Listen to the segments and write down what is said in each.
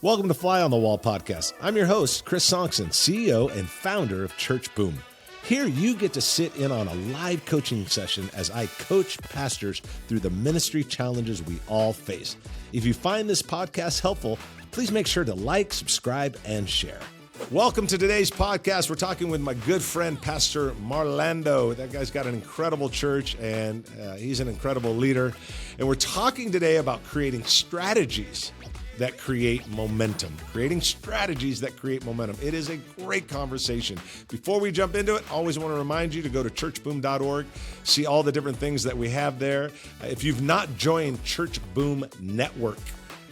Welcome to Fly on the Wall podcast. I'm your host, Chris Sonksen, CEO and founder of Church Boom. Here you get to sit in on a live coaching session as I coach pastors through the ministry challenges we all face. If you find this podcast helpful, please make sure to like, subscribe, and share. Welcome to today's podcast. We're talking with my good friend, Pastor Marlando. That guy's got an incredible church, and he's an incredible leader. And we're talking today about creating strategies that create momentum. Creating strategies that create momentum. It is a great conversation. Before we jump into it, I always want to remind you to go to churchboom.org, see all the different things that we have there. If you've not joined Church Boom Network,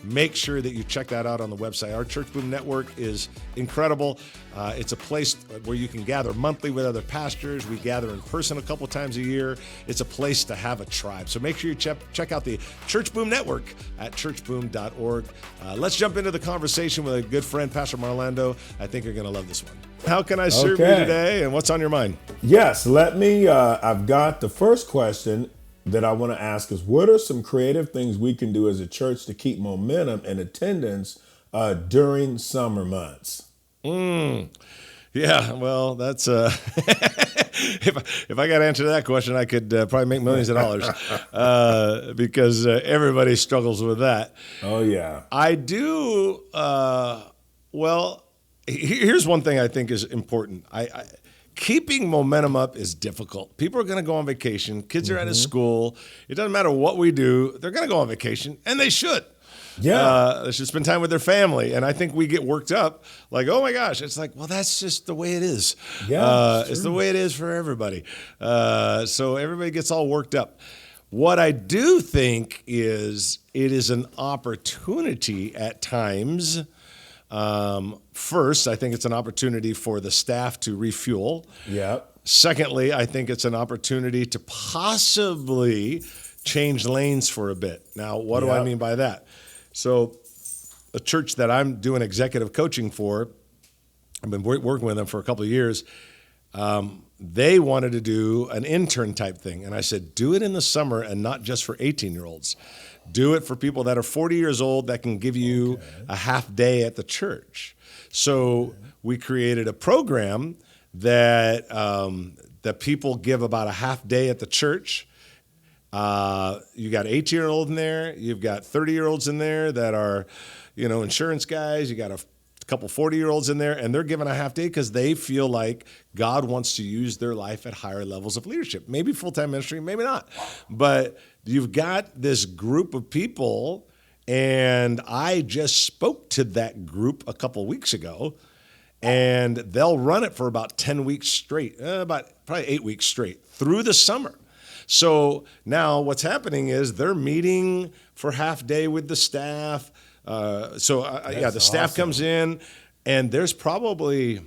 make sure that you check that out on the website. Our Church Boom Network is incredible. It's a place where you can gather monthly with other pastors. We gather in person a couple times a year. It's a place to have a tribe. So make sure you check out the Church Boom Network at churchboom.org. Let's jump into the conversation with a good friend, Pastor Marlando. I think you're going to love this one. How can I serve you today, and what's on your mind? Yes, I've got the first question that I want to ask is, what are some creative things we can do as a church to keep momentum and attendance during summer months? Yeah, well, that's if I got to answer that question, I could probably make millions of dollars because everybody struggles with that. Oh, yeah. I do. Well, here's one thing I think is important. Keeping momentum up is difficult. People are going to go on vacation. Kids are out of school. It doesn't matter what we do. They're going to go on vacation, and they should. Yeah. They should spend time with their family. And I think we get worked up like, oh, my gosh. It's like, well, that's just the way it is. Yeah, it's the way it is for everybody. So everybody gets all worked up. What I do think is it is an opportunity at times. First, I think it's an opportunity for the staff to refuel. Yep. Secondly, I think it's an opportunity to possibly change lanes for a bit. Now, what do I mean by that? So a church that I'm doing executive coaching for, I've been working with them for a couple of years. They wanted to do an intern type thing. And I said, do it in the summer and not just for 18-year-olds. Do it for people that are 40 years old that can give you a half day at the church. So we created a program that that people give about a half day at the church. You got 18-year-olds in there. You've got 30-year-olds in there that are, insurance guys. You got a couple 40-year-olds in there, and they're given a half day because they feel like God wants to use their life at higher levels of leadership. Maybe full-time ministry, maybe not. But you've got this group of people, and I just spoke to that group a couple weeks ago, and they'll run it for about 10 weeks straight, about probably 8 weeks straight through the summer. So now what's happening is they're meeting for half day with the staff. The staff comes in, and there's probably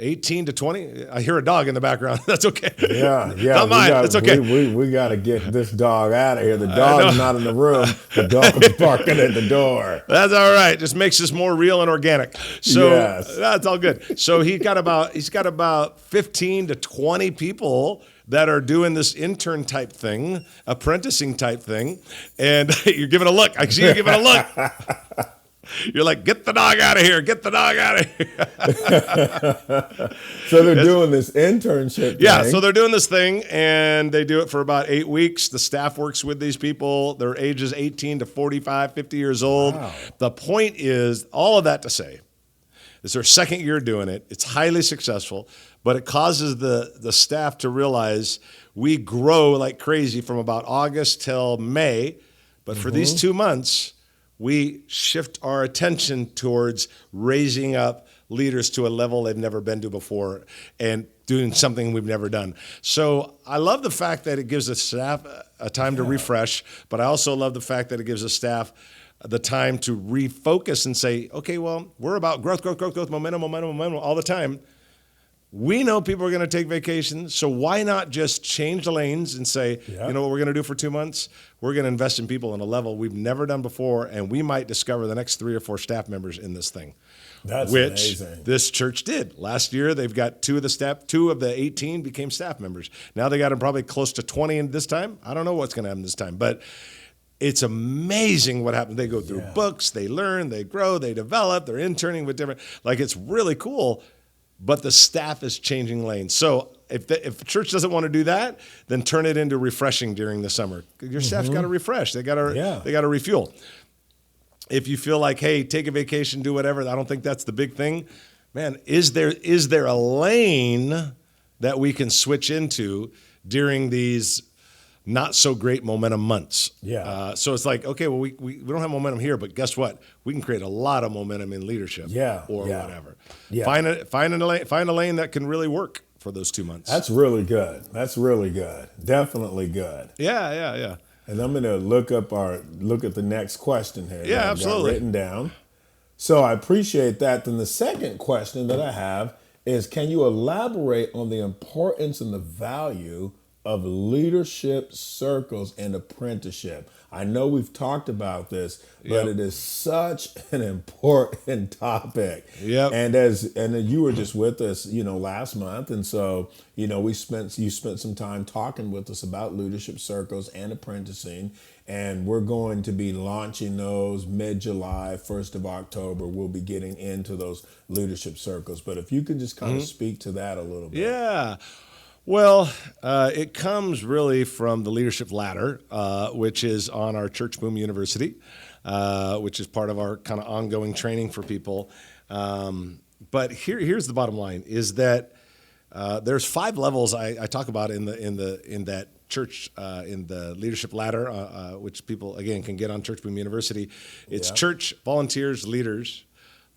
18 to 20. I hear a dog in the background. That's okay. Yeah. Not mine. That's okay. We got to get this dog out of here. The dog's not in the room. The dog's barking at the door. That's all right. Just makes this more real and organic. So That's all good. So he's got about 15 to 20 people that are doing this intern type thing, apprenticing type thing, and you're giving a look. I see you giving a look. You're like, get the dog out of here. Get the dog out of here. So they're doing this internship thing. Yeah, so they're doing this thing, and they do it for about 8 weeks. The staff works with these people. Their ages 18 to 45, 50 years old. Wow. The point is, all of that to say, it's their second year doing it. It's highly successful, but it causes the staff to realize we grow like crazy from about August till May. But for these 2 months, we shift our attention towards raising up leaders to a level they've never been to before and doing something we've never done. So I love the fact that it gives the staff a time to refresh, but I also love the fact that it gives the staff the time to refocus and say, okay, well, we're about growth, momentum all the time. We know people are going to take vacations, so why not just change the lanes and say, you know what we're going to do for 2 months? We're going to invest in people on a level we've never done before, and we might discover the next 3 or 4 staff members in this thing. That's which amazing. This church did. Last year, they've got 2 of the 18 became staff members. Now they got them probably close to 20 in this time. I don't know what's going to happen this time, but It's amazing what happens. They go through books, they learn, they grow, they develop, they're interning with different, like it's really cool, but the staff is changing lanes. So if the church doesn't want to do that, then turn it into refreshing during the summer. Your staff's got to refresh. They got to refuel. If you feel like, hey, take a vacation, do whatever, I don't think that's the big thing. Man, is there a lane that we can switch into during these not so great momentum months? Yeah. So it's like, okay, well, we don't have momentum here, but guess what? We can create a lot of momentum in leadership. Or whatever. Yeah. Find a lane that can really work for those 2 months. That's really good. Definitely good. Yeah. And I'm going to look at the next question here. Yeah, that I've absolutely. got written down. So I appreciate that. Then the second question that I have is, can you elaborate on the importance and the value of leadership circles and apprenticeship? I know we've talked about this, but it is such an important topic. Yep. And you were just with us, last month, and so you spent some time talking with us about leadership circles and apprenticing, and we're going to be launching those mid-July, 1st of October. We'll be getting into those leadership circles. But if you could just kind of speak to that a little bit. Yeah. Well, it comes really from the leadership ladder, which is on our Church Boom University, which is part of our kind of ongoing training for people. But here's the bottom line: is that there's 5 levels I talk about in that church in the leadership ladder, which people again can get on Church Boom University. It's church, volunteers, leaders,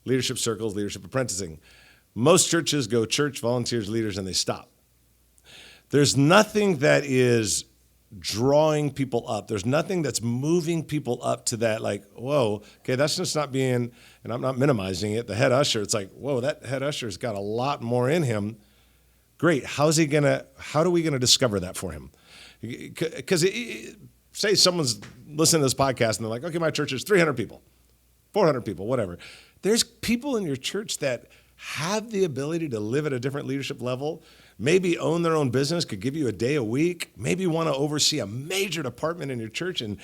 leadership circles, leadership apprenticing. Most churches go church, volunteers, leaders, and they stop. There's nothing that is drawing people up. There's nothing that's moving people up to that, like, whoa, okay, that's just not being, and I'm not minimizing it, the head usher, it's like, whoa, that head usher's got a lot more in him. Great, how are we going to discover that for him? Because say someone's listening to this podcast and they're like, okay, my church is 300 people, 400 people, whatever. There's people in your church that have the ability to live at a different leadership level, maybe own their own business, could give you a day a week, maybe want to oversee a major department in your church, and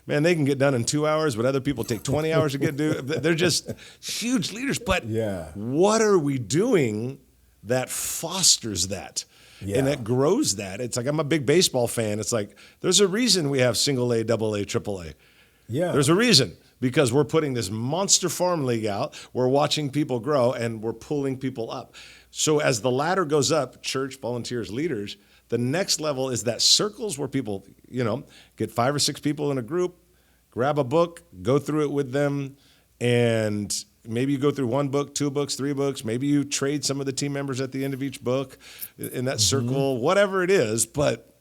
man, they can get done in 2 hours, but other people take 20 hours to get done. They're just huge leaders. But what are we doing that fosters that? And that grows that? It's like, I'm a big baseball fan. It's like, there's a reason we have single A, double A, triple A. Yeah. There's a reason. Because we're putting this monster farm league out, we're watching people grow, and we're pulling people up. So as the ladder goes up, church, volunteers, leaders, the next level is that circles where people, get 5 or 6 people in a group, grab a book, go through it with them, and maybe you go through 1 book, 2 books, 3 books. Maybe you trade some of the team members at the end of each book in that circle, whatever it is. But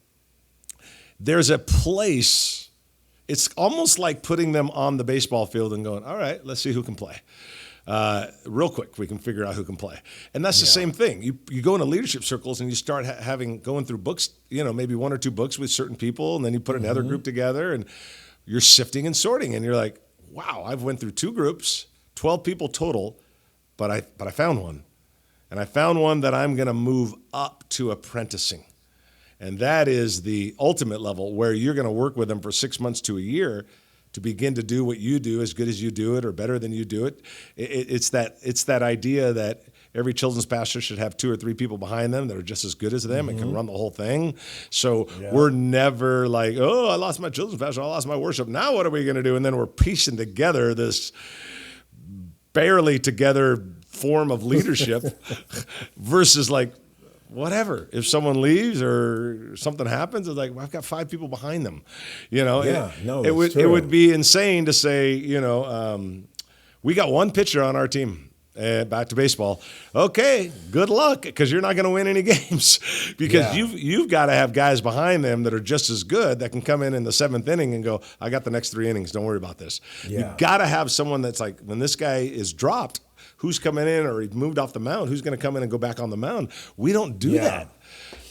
there's a place. It's almost like putting them on the baseball field and going, all right, let's see who can play. Real quick, we can figure out who can play. And that's the same thing. You go into leadership circles and you start going through books, maybe 1 or 2 books with certain people, and then you put another group together and you're sifting and sorting. And you're like, wow, I've went through 2 groups, 12 people total, but I found one. And I found one that I'm going to move up to apprenticing. And that is the ultimate level where you're going to work with them for 6 months to a year to begin to do what you do as good as you do it or better than you do it. It's that idea that every children's pastor should have 2 or 3 people behind them that are just as good as them and can run the whole thing. So we're never like, oh, I lost my children's pastor, I lost my worship. Now what are we going to do? And then we're piecing together this barely together form of leadership versus like, whatever. If someone leaves or something happens, it's like, well, I've got 5 people behind them. It would be insane to say, we got 1 pitcher on our team. Back to baseball. Okay, good luck, because you're not going to win any games because you've got to have guys behind them that are just as good that can come in the 7th inning and go, I got the next 3 innings. Don't worry about this. You've got to have someone that's like, when this guy is dropped, who's coming in, or he moved off the mound, who's going to come in and go back on the mound? We don't do that.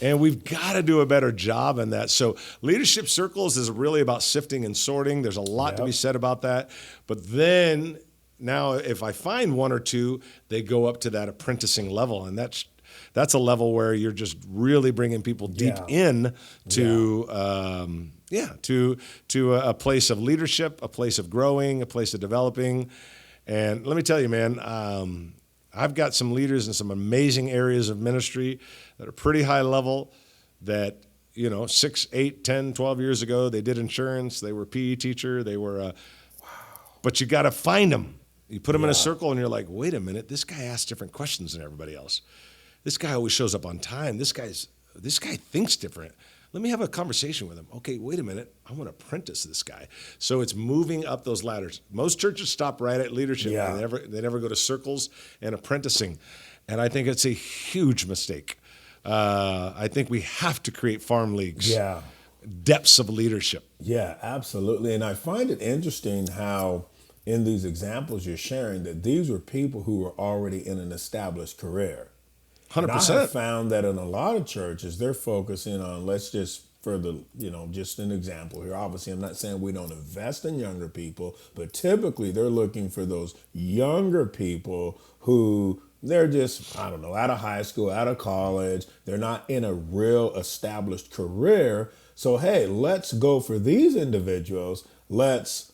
And we've got to do a better job in that. So leadership circles is really about sifting and sorting. There's a lot to be said about that. But then now if I find 1 or 2, they go up to that apprenticing level. And that's That's a level where you're just really bringing people deep in to, to a place of leadership, a place of growing, a place of developing. And let me tell you, man, I've got some leaders in some amazing areas of ministry that are pretty high level that, 6, 8, 10, 12 years ago, they did insurance, they were a PE teacher, they were, but you got to find them. You put them in a circle and you're like, wait a minute, this guy asks different questions than everybody else. This guy always shows up on time. This guy thinks different. Let me have a conversation with him. Okay, wait a minute. I want to apprentice this guy. So it's moving up those ladders. Most churches stop right at leadership. Yeah. They never go to circles and apprenticing. And I think it's a huge mistake. I think we have to create farm leagues. Yeah. Depths of leadership. Yeah, absolutely. And I find it interesting how in these examples you're sharing that these were people who were already in an established career. 100%. And I have found that in a lot of churches, they're focusing on, let's just, for the, just an example here. Obviously, I'm not saying we don't invest in younger people, but typically they're looking for those younger people who they're just, out of high school, out of college. They're not in a real established career. So, hey, let's go for these individuals. Let's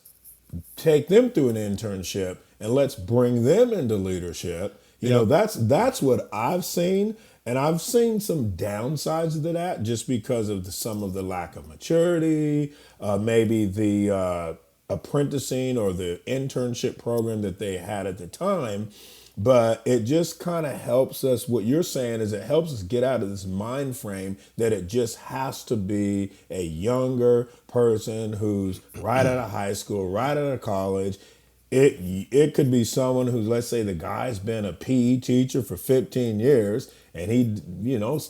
take them through an internship and let's bring them into leadership. That's what I've seen. And I've seen some downsides to that just because of some of the lack of maturity, maybe the apprenticing or the internship program that they had at the time. But it just kind of helps us. What you're saying is it helps us get out of this mind frame that it just has to be a younger person who's right out of high school, right out of college. It could be someone who's, let's say the guy's been a PE teacher for 15 years and he,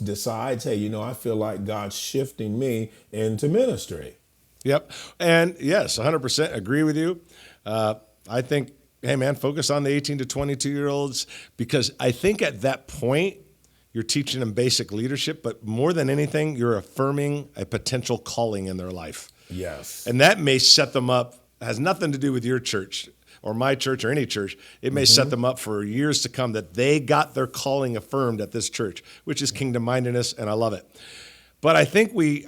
decides, hey, I feel like God's shifting me into ministry. Yep. And yes, 100% agree with you. I think, hey, man, focus on the 18 to 22-year-olds because I think at that point, you're teaching them basic leadership, but more than anything, you're affirming a potential calling in their life. Yes. And that may set them up, has nothing to do with your church or my church or any church. It may set them up for years to come that they got their calling affirmed at this church, which is kingdom-mindedness, and I love it. But I think we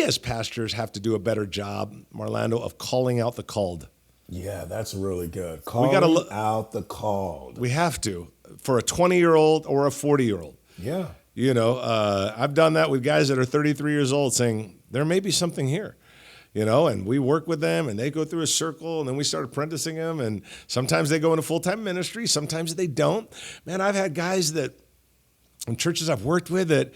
as pastors have to do a better job, Marlando, of calling out the called. Yeah, that's really good. Calling out the called. We have to, for a 20-year-old or a 40-year-old. Yeah. I've done that with guys that are 33 years old saying, there may be something here, and we work with them and they go through a circle and then we start apprenticing them. And sometimes they go into full-time ministry. Sometimes they don't. Man, I've had guys that in churches I've worked with that,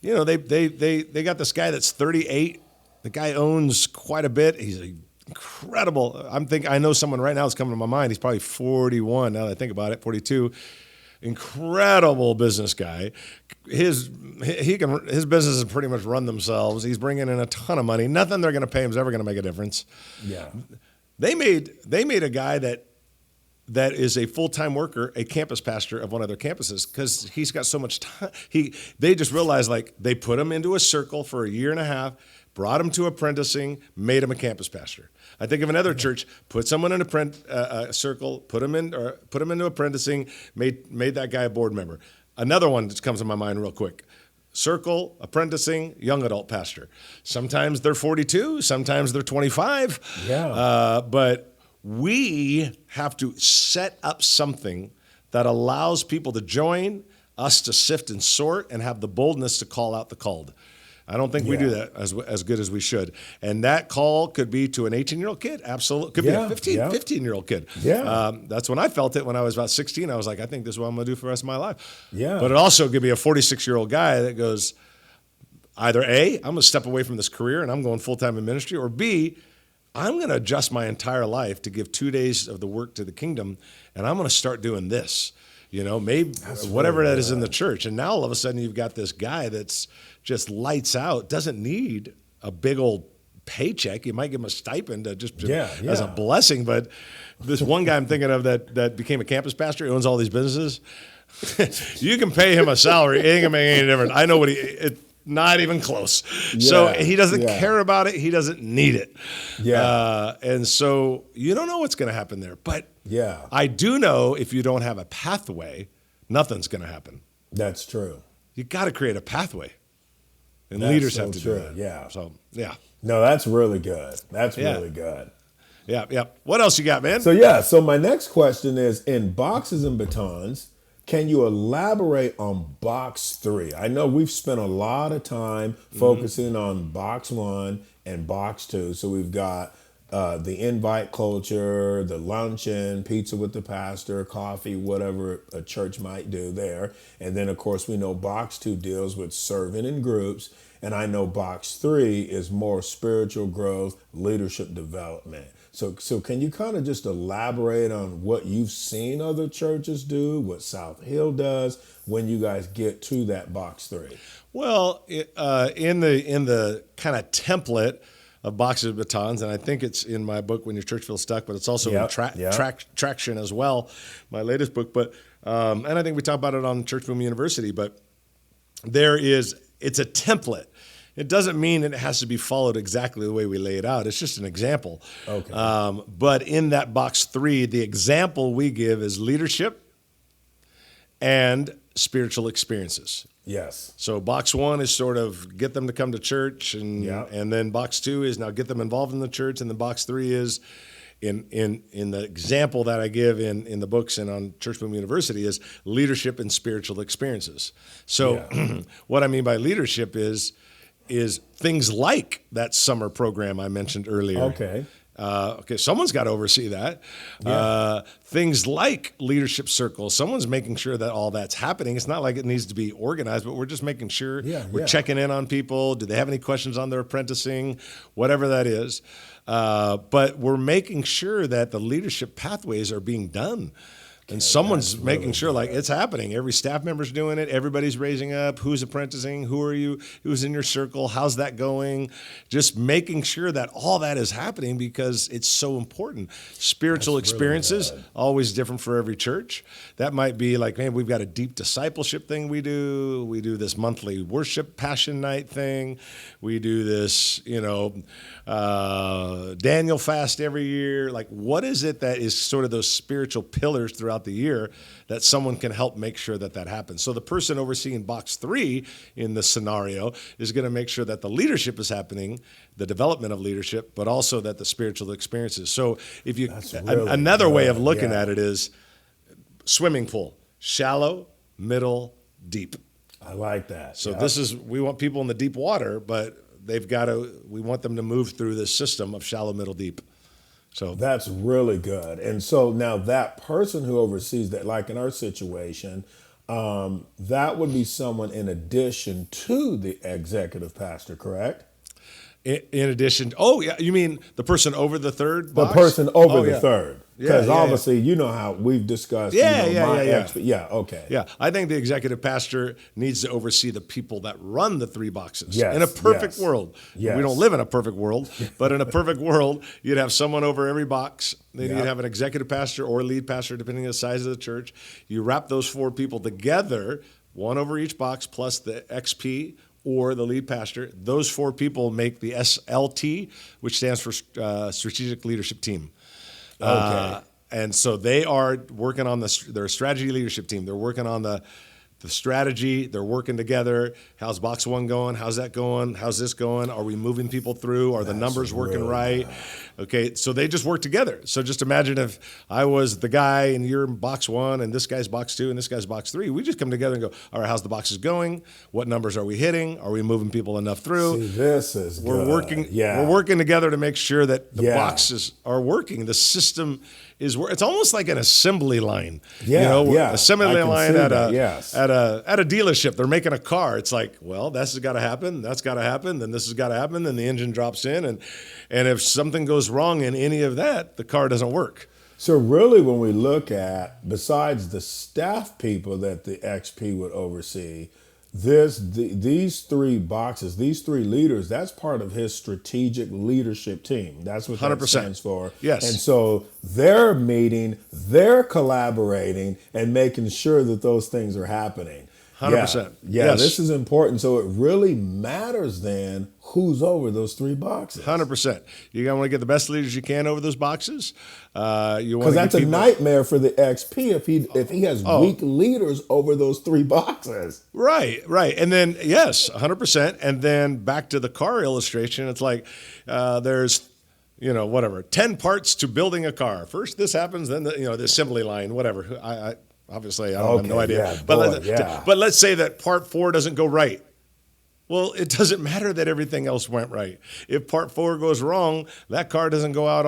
they got this guy that's 38. The guy owns quite a bit. He's incredible. I know someone right now that's coming to my mind. He's probably 41 now that I think about it, 42. Incredible business guy. His businesses pretty much run themselves. He's bringing in a ton of money. Nothing they're going to pay him is ever going to make a difference. Yeah. They made a guy that is a full-time worker, a campus pastor of one of their campuses because he's got so much time. They just realized they put him into a circle for a year and a half, brought him to apprenticing, made him a campus pastor. I think of another church, put someone in a circle, put him into apprenticing, made that guy a board member. Another one that comes to my mind real quick. Circle, apprenticing, young adult pastor. Sometimes they're 42, sometimes they're 25. Yeah. But we have to set up something that allows people to join, us to sift and sort, and have the boldness to call out the called. I don't think we do that as good as we should. And that call could be to an 18-year-old kid. Absolutely. Could be a 15-year-old kid. Yeah. That's when I felt it when I was about 16. I was like, I think this is what I'm going to do for the rest of my life. Yeah. But it also could be a 46-year-old guy that goes, either A, I'm going to step away from this career and I'm going full-time in ministry, or B, I'm going to adjust my entire life to give 2 days of the work to the kingdom, and I'm going to start doing this. Maybe whatever that is in the church. And now all of a sudden you've got this guy that's just lights out, doesn't need a big old paycheck. You might give him a stipend as a blessing. But this one guy I'm thinking of that became a campus pastor, he owns all these businesses. You can pay him a salary. It ain't going to make any difference. I know what not even close. Yeah, so he doesn't care about it. He doesn't need it. Yeah. And so you don't know what's going to happen there. But yeah, I do know if you don't have a pathway, nothing's going to happen. That's true. You got to create a pathway, and That's leaders so have to true. do that. Yeah. So yeah. No, that's really good. That's Yeah. really good. Yeah, yeah. What else you got, man? So my next question is, in boxes and batons, can you elaborate on box 3? I know we've spent a lot of time focusing on box 1 and box 2. So we've got the invite culture, the luncheon, pizza with the pastor, coffee, whatever a church might do there. And then, of course, we know box 2 deals with serving in groups. And I know box 3 is more spiritual growth, leadership development. So can you kind of just elaborate on what you've seen other churches do, what South Hill does when you guys get to that box 3? Well, in the kind of template of boxes of batons, and I think it's in my book When Your Church Feels Stuck, but it's also in Traction as well, my latest book. But and I think we talk about it on Church Boom University. But it's a template. It doesn't mean it has to be followed exactly the way we lay it out. It's just an example. Okay. But in that box 3, the example we give is leadership and spiritual experiences. Yes. So box 1 is sort of get them to come to church, and then box 2 is now get them involved in the church, and then box 3 is in the example that I give in the books and on Church Boom University is leadership and spiritual experiences. So what I mean by leadership is things like that summer program I mentioned earlier. Okay. Someone's got to oversee that. Yeah. Things like leadership circles, someone's making sure that all that's happening. It's not like it needs to be organized, but we're just making sure we're checking in on people. Do they have any questions on their apprenticing? Whatever that is. But we're making sure that the leadership pathways are being done. And someone's making sure, like, it's happening. Every staff member's doing it. Everybody's raising up. Who's apprenticing? Who are you? Who's in your circle? How's that going? Just making sure that all that is happening because it's so important. Spiritual experiences, always different for every church. That might be like, man, we've got a deep discipleship thing we do. We do this monthly worship passion night thing. We do this, Daniel fast every year. Like, what is it that is sort of those spiritual pillars throughout the year that someone can help make sure that happens? So the person overseeing box 3 in the scenario is going to make sure that the leadership is happening, the development of leadership, but also that the spiritual experiences. So if you another way of looking at it is swimming pool, shallow, middle, deep. I like that. So we want people in the deep water, but we want them to move through this system of shallow, middle, deep. So that's really good. And so now that person who oversees that, like in our situation, that would be someone in addition to the executive pastor, correct? In addition, you mean the person over the third box? The person over the third. Because obviously, you know how we've discussed. Okay. Yeah, I think the executive pastor needs to oversee the people that run the 3 boxes. Yes, in a perfect world. Yes. We don't live in a perfect world, but in a perfect world, you'd have someone over every box. Then you'd have an executive pastor or lead pastor, depending on the size of the church. You wrap those 4 people together, one over each box, plus the XP or the lead pastor. Those 4 people make the SLT, which stands for Strategic Leadership Team. Okay. And so they are working on their strategy leadership team. They're working on the strategy. They're working together. How's box 1 going? How's that going? How's this going? Are we moving people through? Are the numbers working right? Okay, so they just work together. So just imagine if I was the guy and you're in box 1 and this guy's box 2 and this guy's box 3. We just come together and go, all right, how's the boxes going? What numbers are we hitting? Are we moving people enough through? See, this is We're good. working. Yeah. We're working together to make sure that the boxes are working. The system is working. It's almost like an assembly line. Assembly line at a dealership. They're making a car. It's like, well, this has got to happen. That's got to happen. Then this has got to happen. Then the engine drops in, and if something goes wrong in any of that, the car doesn't work. So really, when we look at, besides the staff people that the XP would oversee, these 3 boxes, these 3 leaders, that's part of his strategic leadership team. That's what that 100%. stands for. Yes. And so they're meeting, they're collaborating, and making sure that those things are happening. 100%. Yeah, Yes. this is important. So it really matters then who's over those 3 boxes. 100%. You want to get the best leaders you can over those boxes. Because that's a nightmare for the XP if he has weak leaders over those 3 boxes. Right. And then, yes, 100%. And then back to the car illustration, it's like there's, 10 parts to building a car. First this happens, then the assembly line, whatever. I obviously I have no idea. Yeah, but let's say that part 4 doesn't go right. Well, it doesn't matter that everything else went right. If part 4 goes wrong, that car doesn't go out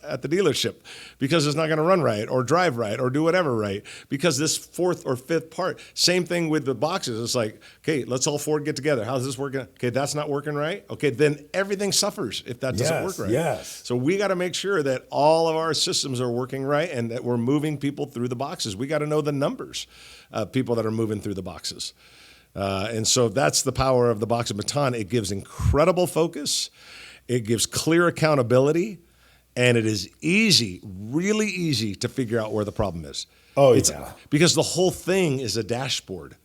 at the dealership because it's not going to run right or drive right or do whatever right because this 4th or 5th part. Same thing with the boxes. It's like, okay, let's all 4 get together. How's this working? Okay, that's not working right. Okay, then everything suffers if that doesn't work right. Yes. So we got to make sure that all of our systems are working right and that we're moving people through the boxes. We got to know the numbers of people that are moving through the boxes. And so that's the power of the box of baton. It gives incredible focus. It gives clear accountability. And it is easy, really easy to figure out where the problem is. Because the whole thing is a dashboard.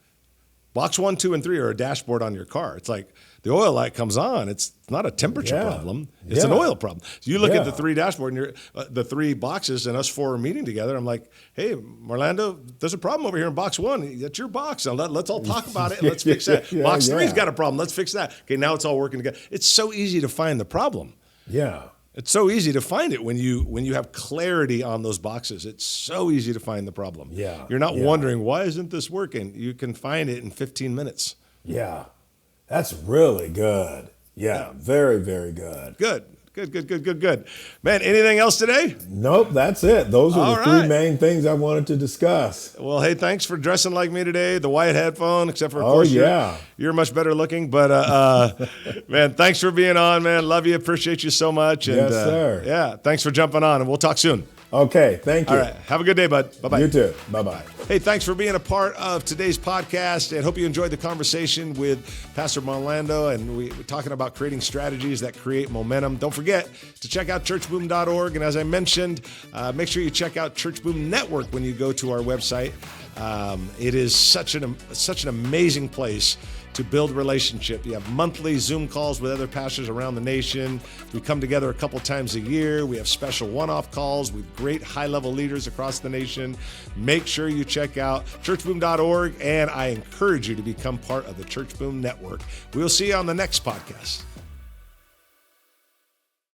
Box 1, 2, and 3 are a dashboard on your car. It's like the oil light comes on. It's not a temperature problem. It's an oil problem. So you look at the 3 dashboard and the 3 boxes, and us 4 are meeting together. I'm like, hey, Marlando, there's a problem over here in box 1. That's your box. Now let's all talk about it and let's fix that. Box 3's got a problem. Let's fix that. Okay, now it's all working together. It's so easy to find the problem. Yeah. It's so easy to find it when you have clarity on those boxes. It's so easy to find the problem. Yeah. You're not wondering, why isn't this working? You can find it in 15 minutes. Yeah. That's really good. Yeah. Very, very good. Good. Man, anything else today? Nope, that's it. Those are the 3 right. main things I wanted to discuss. Well, hey, thanks for dressing like me today. The white headphone, except for, of course, you're much better looking. But, man, thanks for being on, man. Love you. Appreciate you so much. And, yes, sir. Yeah, thanks for jumping on, and we'll talk soon. Okay, thank you. All right, have a good day, bud. Bye-bye. You too. Bye-bye. Hey, thanks for being a part of today's podcast, and hope you enjoyed the conversation with Pastor Marlando, and we're talking about creating strategies that create momentum. Don't forget to check out churchboom.org, and as I mentioned, make sure you check out Church Boom Network when you go to our website. It is such an amazing place to build relationship. You have monthly Zoom calls with other pastors around the nation. We come together a couple times a year. We have special one-off calls with great high-level leaders across the nation. Make sure you check out churchboom.org, and I encourage you to become part of the Church Boom Network. We'll see you on the next podcast.